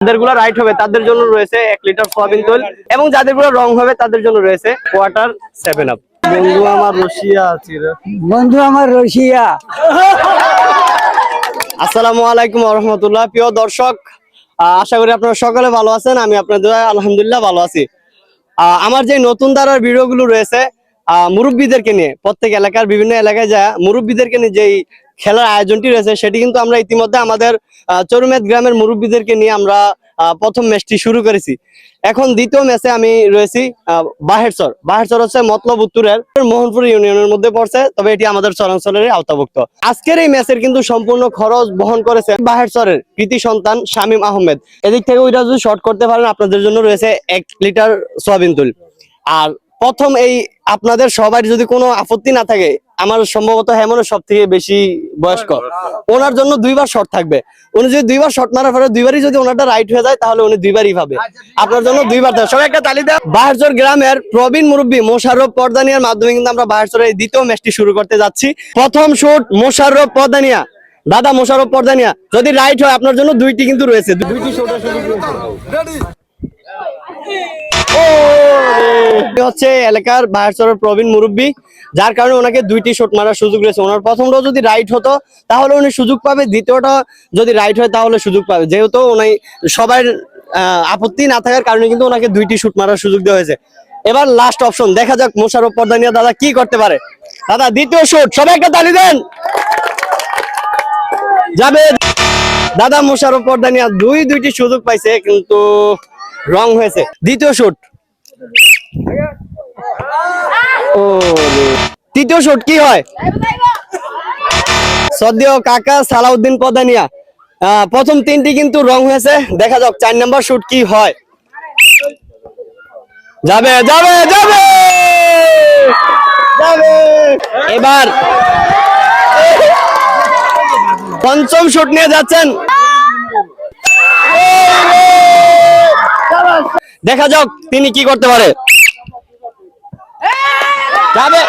যাদেরগুলো right হবে তাদের জন্য রয়েছে 1 লিটার সয়াবিন তেল এবং যাদেরগুলো রং হবে তাদের জন্য রয়েছে কোয়ার্টার 7 আপ। বন্ধু আমার রশিয়া আছে রে, বন্ধু আমার রশিয়া। আসসালামু আলাইকুম ওয়া রাহমাতুল্লাহ। প্রিয় দর্শক, আশা করি আপনারা সকলে ভালো আছেন। আমি আপনাদের আলহামদুলিল্লাহ ভালো আছি। আমার যে নতুন ধারার ভিডিওগুলো রয়েছে মুরব্বীদেরকে নিয়ে, প্রত্যেক এলাকার বিভিন্ন এলাকায় যায় মুরব্বীদেরকে নিয়ে যেই খেলার আয়োজনটি রয়েছে সেটি কিন্তু আমরা ইতিমধ্যে আমাদের চরুমেদ গ্রামের মুরব্বীদেরকে নিয়ে আমরা প্রথম ম্যাচটি শুরু করেছি। এখন দ্বিতীয় ম্যাচে আমি রয়েছি বাহেরচর। বাহেরচর হচ্ছে মতলব উত্তরের মোহনপুর ইউনিয়নের মধ্যে পড়ছে, তবে এটি আমাদের চরাঞ্চলের আওতাভুক্ত। আজকের এই ম্যাচের কিন্তু সম্পূর্ণ খরচ বহন করেছে বাহেরচরের কৃতি সন্তান শামীম আহমেদ। এদিক থেকে ওইটা যদি শর্ট করতে পারেন আপনাদের জন্য রয়েছে 1 লিটার সয়াবিন তেল। আর প্রথম এই আপনাদের সবার যদি কোনো আপত্তি না থাকে, আমার সম্ভবত হেমনের সব থেকে বেশি বয়স্ক, ওনার জন্য 2বার শট থাকবে। উনি যদি 2বার শট মারার পরে 2বারই যদি ওনারটা রাইট হয়ে যায় তাহলে উনি 2বারই পাবে। আপনার জন্য 2বার দেয়। সবাই একটা তালি দেয়। বাহেরচর গ্রামের প্রবীণ মুরব্বী মোশাররফ পর্দানিয়ার মাধ্যমে কিন্তু আমরা বাহেরচরের এই দ্বিতীয় ম্যাচটি শুরু করতে যাচ্ছি। প্রথম শট মোশাররফ পর্দানিয়া। দাদা মোশাররফ পর্দানিয়া, যদি রাইট হয় আপনার জন্য 2টি কিন্তু রয়েছে, 2টি শটের সুযোগ রয়েছে। হচ্ছে এলাকার বাহেরচরের প্রবীণ মুরব্বী, যার কারণে ওনাকে 2টি শট মারার সুযোগ রয়েছে। ওনার প্রথমটা যদি রাইট হতো তাহলে উনি সুযোগ পাবে, দ্বিতীয়টা যদি রাইট হয় তাহলে সুযোগ পাবে। যেহেতু উনি সবার আপত্তি না থাকার কারণে কিন্তু ওনাকে 2টি শট মারার সুযোগ দেওয়া হয়েছে। এবার লাস্ট অপশন, দেখা যাক মোশাররফ পর্দানিয়া দাদা কি করতে পারে। দাদা দ্বিতীয় শট, সবাই একটা তালি দেন। যাবে দাদা মোশাররফ পর্দানিয়া 2টি সুযোগ পাইছে কিন্তু রং হয়েছে। দ্বিতীয় শট, ও তৃতীয় শট কি হয়? সদ্য কাকা সালাউদ্দিন পদানিয়া, প্রথম 3টি কিন্তু রং হয়েছে। দেখা যাক 4 নাম্বার শট কি হয়। যাবে যাবে যাবে যাবে। এবার পঞ্চম শট নিয়ে যাচ্ছেন। দেখা যাক তিনি কি করতে পারে। যাবে,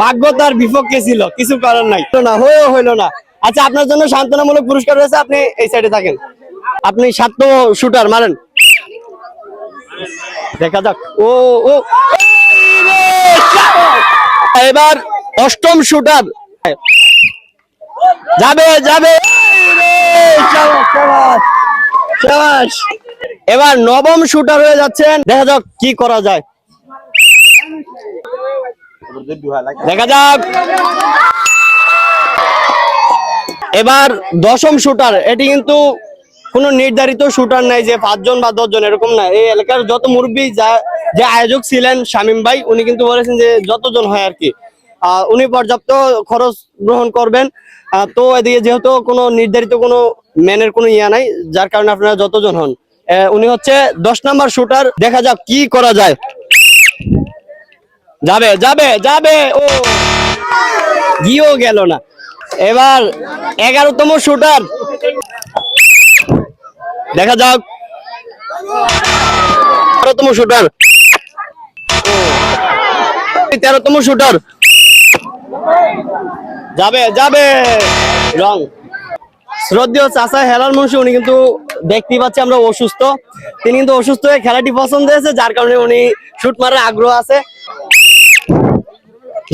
ভাগ্য তার বিপক্ষে ছিল, কিছু করার নাই, না হইলো না। আচ্ছা, আপনার জন্য সান্ত্বনামূলক পুরস্কার রয়েছে, আপনি এই সাইডে থাকেন। আপনি 7তম শুটার মারেন। দেখা যাক। ও ও এবার 8ম শুটার। যাবে যাবে। এবার 9ম শুটার হয়ে যাচ্ছেন। দেখা যাক কি করা যায়। দেখা যাক। এবার 10ম শুটার। এটি কিন্তু কোনো নির্ধারিত শুটার নাই যে 5 জন বা 10 জন, এরকম না। এই এলাকার যত মুরব্বী যে আয়োজক ছিলেন শামীম ভাই, উনি কিন্তু বলেছেন যে যতজন হয় আর কি উনি পর্যাপ্ত খরচ গ্রহণ করবেন। তো এদিকে যেহেতু কোনো নির্ধারিত কোনো ম্যানের কোনো ইয়া নাই, যার কারণে আপনারা যতজন হন। উনি হচ্ছে 10 নাম্বার শুটার। দেখা যাক কি করা যায়। যাবে যাবে যাবে। ও গিয়েও গেল না। এবার 11তম শুটার। দেখা যাক। 12তম শুটার। 13তম শুটার। যাবে যাবে। রং। শ্রদ্ধেয় চাচা হেলাল মুন্সি, উনি কিন্তু দেখতে পাচ্ছি আমরা অসুস্থ। তিনি কিন্তু অসুস্থ হয়ে খেলাটি পছন্দ হয়েছে, যার কারণে উনি শুট মারার আগ্রহ আছে।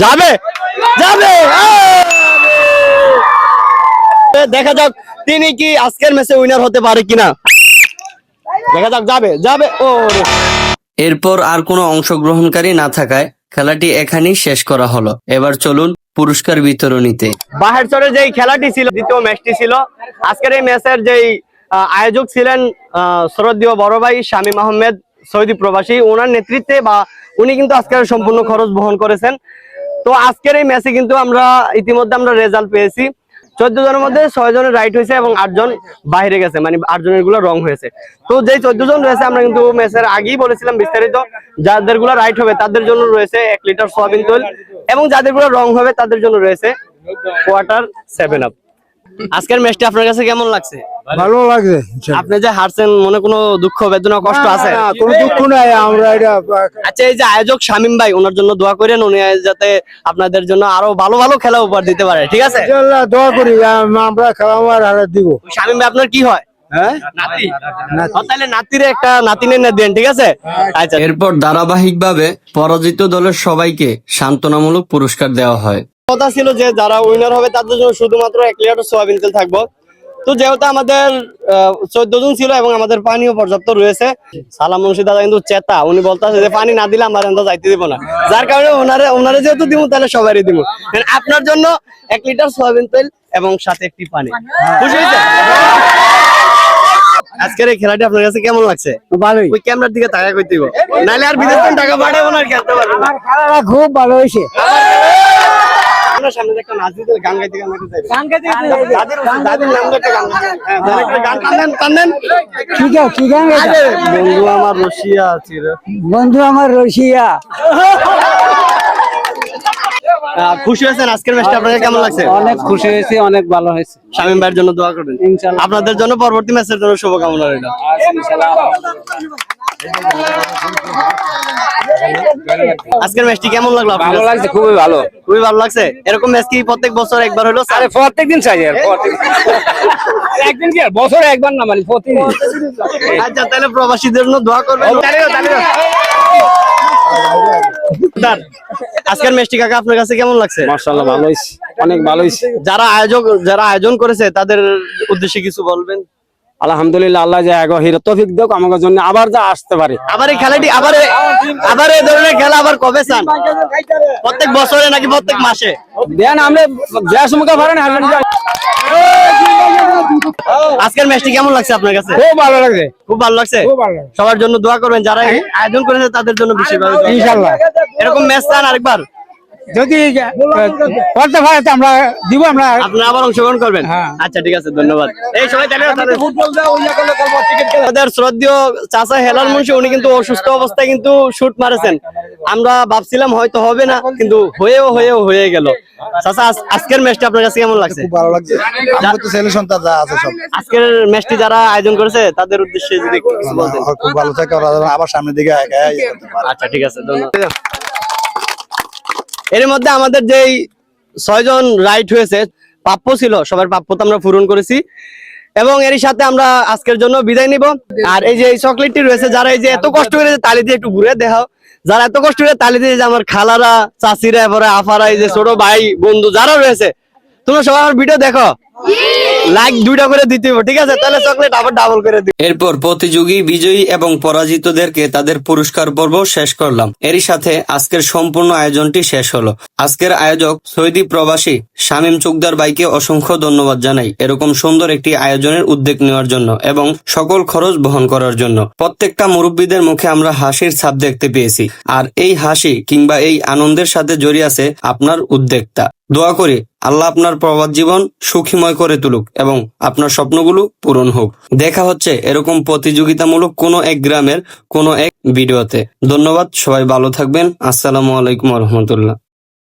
যাবে যাবে। দেখা যাক তিনি কি আজকের ম্যাচে উইনার হতে পারে কিনা। দেখা যাক। যাবে যাবে। ও এরপর আর কোনো অংশগ্রহণকারী না থাকায় খেলাটি এখানেই শেষ করা হলো। এবার চলুন পুরস্কার বিতরণীতে। বাহেরচরের যেই খেলাটি ছিল, দ্বিতীয় ম্যাচটি ছিল, আজকের এই ম্যাচের যেই আয়োজক ছিলেন শ্রদ্ধেয় বড় ভাই শামীম আহমেদ, সৌদি প্রবাসী, ওনার নেতৃত্বে বা উনি কিন্তু আজকের সম্পূর্ণ খরচ বহন করেছেন। তো আজকের এই ম্যাচে কিন্তু আমরা ইতিমধ্যে আমরা রেজাল্ট পেয়েছি। 14 জনের মধ্যে 6 জনের রাইট হয়েছে এবং 8 জন বাইরে গেছে, মানে 8 জনের গুলো রং হয়েছে। তো যেই 14 জন রয়েছে, আমরা কিন্তু ম্যাচের আগেই বলেছিলাম বিস্তারিত, যাদের গুলো রাইট হবে তাদের জন্য রয়েছে 1 লিটার সয়াবিন তেল এবং যাদের গুলো রং হবে তাদের জন্য রয়েছে কোয়ার্টার 7 আপ। আজকের ম্যাচটা আপনার কাছে কেমন লাগছে? ভালো লাগছে। আপনি যে হারছেন, মনে কোনো দুঃখ বেদনা কষ্ট আছে? কোনো দুঃখ নাই। আমরা এটা আচ্ছা, এই যে আয়োজক শামীম ভাই, ওনার জন্য দোয়া করেন, উনি যাতে আপনাদের জন্য আরো ভালো ভালো খেলা উপহার দিতে পারে। ঠিক আছে, দোয়া করি, আমরা খেলা দিব। শামীম ভাই আপনার কি হয়? হ্যাঁ তাহলে নাতিরে একটা নাতিনের না দেন, ঠিক আছে? আচ্ছা, এরপর ধারাবাহিকভাবে পরাজিত দলের সবাইকে সান্ত্বনামূলক পুরস্কার দেওয়া হয়। কথা ছিল যে যারা উইনার হবে তাদের জন্য শুধুমাত্র 1 লিটার সোয়াবিন তেল থাকবো। তো যেহেতু আমাদের 14 জন ছিল এবং আমাদের পানিও পর্যাপ্ত রয়েছে, সালাম মুন্সি দাদা কিন্তু চেতা, উনি বলতেছে যে পানি না দিলে আমরা যাইতে দিব না, যার কারণে ওনারে যেহেতু দিব তাহলে সবারই দিব। আপনার জন্য 1 লিটার সোয়াবিন তেল এবং সাথে একটি পানি। খুশি হয়েছে? আজকের এই খেলাটি আপনার কাছে কেমন লাগছে? ভালোই। ওই ক্যামেরার দিকে তাকায় কইতে দিব, নাহলে আর বিদেশ থেকে টাকা পাঠাবো না, আর খেলতে পারবো না। খেলাটা খুব ভালো হয়েছে। আপনার সামনে যে একটা নাচতে গান গাইতে দাদির নাম ধরে একটা গান গাইতে। হ্যাঁ, তাহলে একটা গান টান দেন। কি গান গাইছে? বন্ধু আমার রশিয়া আছে রে। বন্ধু আমার রসিয়া। খুশি হয়েছেন? আজকের ম্যাচটা আপনাদের কেমন লাগছে? অনেক খুশি হয়েছি, অনেক ভালো হয়েছে। শামীম ভাইয়ের জন্য দোয়া করবেন ইনশাআল্লাহ। আপনাদের জন্য পরবর্তী ম্যাচের জন্য শুভকামনা রইল। আজকের ম্যাচটি কেমন লাগলো আপনার? ভালো লাগছে, খুবই ভালো। খুবই ভালো লাগছে। এরকম ম্যাচ কি প্রত্যেক বছর একবার হলো? আরে প্রত্যেকদিন চাই আর একদিন কি আর বছরে একবার না, মানে প্রতিদিন। আচ্ছা, তাহলে প্রবাসীদের জন্য দোয়া করবেন। আজকের ম্যাচটি কাকা আপনার কাছে কেমন লাগছে? মাশাআল্লাহ ভালো হইছে, অনেক ভালো হইছে। যারা আয়োজন করেছে তাদের উদ্দেশ্যে কিছু বলবেন? আলহামদুলিল্লাহ, আল্লাহ যা আগে হিরো তৌফিক দাও আমাদের জন্য, আবার যা আসতে পারে। আবার এই খেলাটি আবার এই ধরনের খেলা আবার কবে চান? প্রত্যেক বছরে নাকি প্রত্যেক মাসে? দেন আমরা যা সময় পারেন। আজকের ম্যাচটি কেমন লাগছে আপনার কাছে? খুব ভালো লাগছে, খুব ভালো লাগছে। খুব ভালো লাগছে। সবার জন্য দোয়া করবেন, যারা এই আয়োজন করেছে তাদের জন্য বিশেষভাবে দোয়া করবেন। ইনশাআল্লাহ। এরকম ম্যাচ চান আরেকবার? যদি করতে পারে তো আমরা দিব, আমরা আপনারা আবার অংশগ্রহণ করবেন? হ্যাঁ। আচ্ছা, ঠিক আছে, ধন্যবাদ। এই সবাই আমাদের শ্রদ্ধেয় চাচা হেলাল মুন্সি, উনি কিন্তু অসুস্থ অবস্থায় কিন্তু শুট মারেছেন। আমরা ভাবছিলাম হয়তো হবে না, কিন্তু হয়ে গেল। চাচা, আজকের ম্যাচটা আপনার কাছে কেমন লাগছে? খুব ভালো লাগছে। আমার তো ছেলে সন্তান যা আছে সব। আজকের ম্যাচটি যারা আয়োজন করেছে তাদের উদ্দেশ্যে যদি কিছু বলতেন। খুব ভালো থাকে, ওরা যেন আবার সামনের দিকে এগিয়ে যেতে পারে। আচ্ছা, ঠিক আছে, ধন্যবাদ। এর মধ্যে আমাদের যেই 6 জন রাইট হয়েছে, প্রাপ্য ছিল, সবার প্রাপ্য তো আমরা পূরণ করেছি এবং এরই সাথে আমরা আজকের জন্য বিদায় নিব। আর এই যে এই চকলেটটি রয়েছে, যারা এই যে এত কষ্ট করে তালি দিয়ে একটু ঘুরে দেখাও, যারা এত কষ্ট করে তালি দিয়ে, যে আমার খালারা, চাচিরা, এবারে আফারা, এই যে ছোট ভাই বন্ধু যারা রয়েছে, তোমরা সবাই আমার ভিডিও দেখো, লাইক 2টা করে দিতে হবে, ঠিক আছে? তাহলে চকলেট আবার ডাবল করে দিই। এরপর প্রতিযোগী, বিজয়ী এবং পরাজিতদেরকে তাদের পুরস্কার পর্ব শেষ করলাম। এরই সাথে আজকের সম্পূর্ণ আয়োজনটি শেষ হলো। আজকের আয়োজক সৌদি প্রবাসী শামীম চুকদার ভাইকে অসংখ্য ধন্যবাদ জানাই এরকম সুন্দর একটি আয়োজনের উদ্যোগ নেওয়ার জন্য এবং সকল খরচ বহন করার জন্য। প্রত্যেকটা মুরব্বীদের মুখে আমরা হাসির ছাপ দেখতে পেয়েছি, আর এই হাসি কিংবা এই আনন্দের সাথে জড়িয়ে আছে আপনার উদ্যোক্তা। দোয়া করি আল্লাহ আপনার প্রবাদ জীবন সুখীময় করে তুলুক এবং আপনার স্বপ্নগুলো পূরণ হোক। দেখা হচ্ছে এরকম প্রতিযোগিতামূলক কোনো এক গ্রামের কোনো এক ভিডিওতে। ধন্যবাদ, সবাই ভালো থাকবেন। আসসালামু আলাইকুম রহমতুল্লাহ।